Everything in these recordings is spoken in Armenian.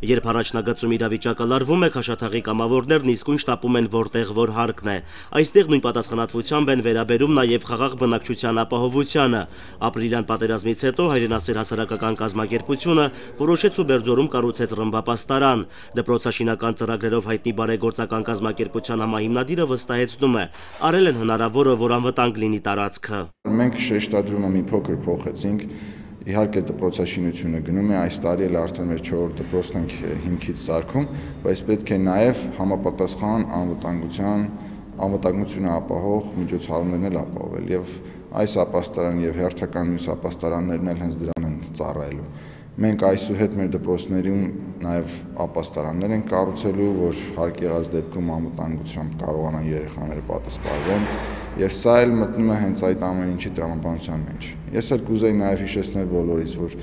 Երբ առաջնագծում իրավիճակը լարվում է, Քաշաթաղի կամավորներն իսկույն շտապում են որտեղ որ հարկն է։ Այստեղ նույն պատասխանատվությամբ են վերաբերում նաև խաղաղ բնակչության ապահովությանը։ Ապրիլյան պատերազմից հետո հայրենասեր հասարակական կազմակերպությունը որոշեց ու Բերձորում կառուցեց ռմբապաստարան։ Դպրոցաշինական ծրագրերով հայտնի բարեգործական կազմակերպության համահիմնադիրը վստահեցնում է, արել են հնարավորը, որ անվտանգ լինի տարածքը։ Մենք շեշտադրումը մի փոքր փոխեցինք։ Իհարկե դպրոցաշինությունը գնում է, այս տարի էլ արդեն մեր 4-րդ դպրոցն ենք հիմքից սարքում, բայց պետք է նաև համապատասխան անվտանգությունը ապահով միջոցառումներն էլ ապահովել եւ այս ապաստարան եւ հերթական մյուս ապաստարաններն էլ հենց դրան են ծառայելու։ Մենք այսուհետ մեր դպրոցներում նաև ապաստարաններ են կառուցելու, որ հարկ եղած դեպքում անվտանգությամբ կարողանան երեխաները պատասխանեն, եւ սա էլ մտնում է հենց այդ ամեն ինչի տրամաբանության մեջ։ Ես էլ կուզեի նաև հիշեցնել բոլորիս, որ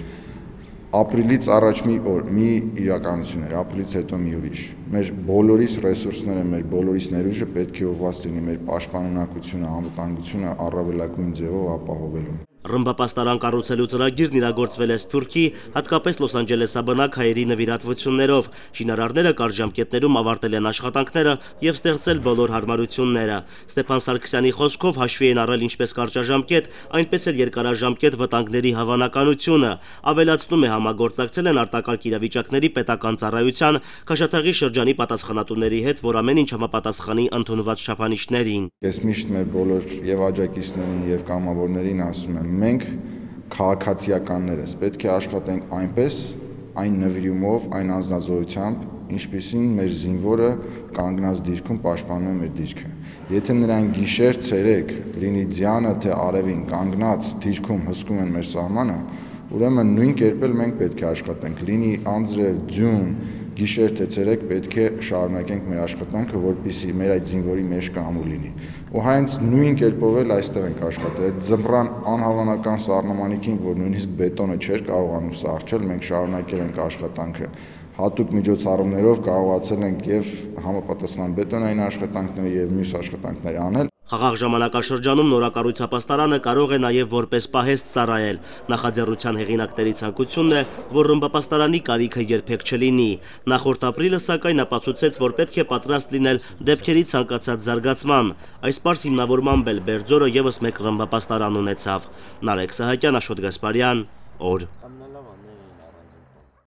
ապրիլից առաջ մի իրականություն էր, ապրիլից հետո մի ուրիշ։ Մեր բոլորիս ռեսուրսները, մեր բոլորիս ներուժը պետք է ուղղված լինի մեր պաշտպանունակությունը, անվտանգությունը առավելագույն ձևով ապահովելու։ Ռմբապաստարան կառուցելու ծրագիրն իրագործվել է Սփյուռքի, հատկապես Լոս Անջելեսաբնակ հայերի նվիրատվություններով։ Շինարարները կարճ ժամկետներում ավարտել են աշխատանքները եւ ստեղծել բոլոր հարմարությունները։ Ստեփան Սարգսյանի խոսքով հաշվի են առել ինչպես կարճաժամկետ, այնպես էլ երկարաժամկետ վտանգների հավանականությունը։ Ավելացնում է, համագործակցել են արտակարգ իրավիճակների պետական ծառայության, Քաշաթաղի շրջանի պատասխանատուների հետ, որ ամեն ինչ համապատասխանի ընդունված չափանիշներին։ Ես միշտ մեր բոլոր եւ աջակիցներին եւ կամավորներին ասում եմ, մենք քաղաքացիականներս պետք է աշխատենք այնպես, այն նվիրումով, այն անձնազոհությամբ, ինչպիսին մեր զինվորը կանգնած դիրքում պաշտպանում է մեր դիրքը։ Եթե նրանք գիշեր, ցերեկ, լինի ձյանը թե արևին կանգնած դիրքում հսկում են մեր սահմանը, ուրեմն նույն կերպ էլ մենք պետք է աշխատենք, լինի անձրև, ձյուն, գիշեր թե ցերեկ պետք է շարունակենք մեր աշխատանքը, որպեսզի մեր այդ զինվորի մեջքը ամուր լինի։ Ու հենց նույն կերպով էլ այստեղ ենք աշխատել։ Այդ ձմռան անհավանական սառնամանիքին, որ նույնիսկ բետոնը չէր կարողանում սառչել, մենք շարունակել ենք աշխատանքը։ Հատուկ միջոցառումներով կարողացել ենք եւ համապատասխան բետոնային աշխատանքները եւ մյուս աշխատանքները անել։ Խաղաղ ժամանակաշրջանում նորակառույց ապաստարանը կարող է նաև որպես պահեստ ծառայել։ Նախաձեռնության հեղինակների ցանկությունն է, որ ռմբապաստարանի կարիքը երբեք չլինի։ Նախորդ ապրիլը սակայն ապացուցեց, որ պետք է պատրաստ լինել դեպքերի ցանկացած զարգացման։ Այս պարզ հիմնավորմամբ էլ Բերձորը եւս մեկ ռմբապաստարան ունեցավ։ Նարեկ Սահակյան, Աշոտ Գասպարյան, օր։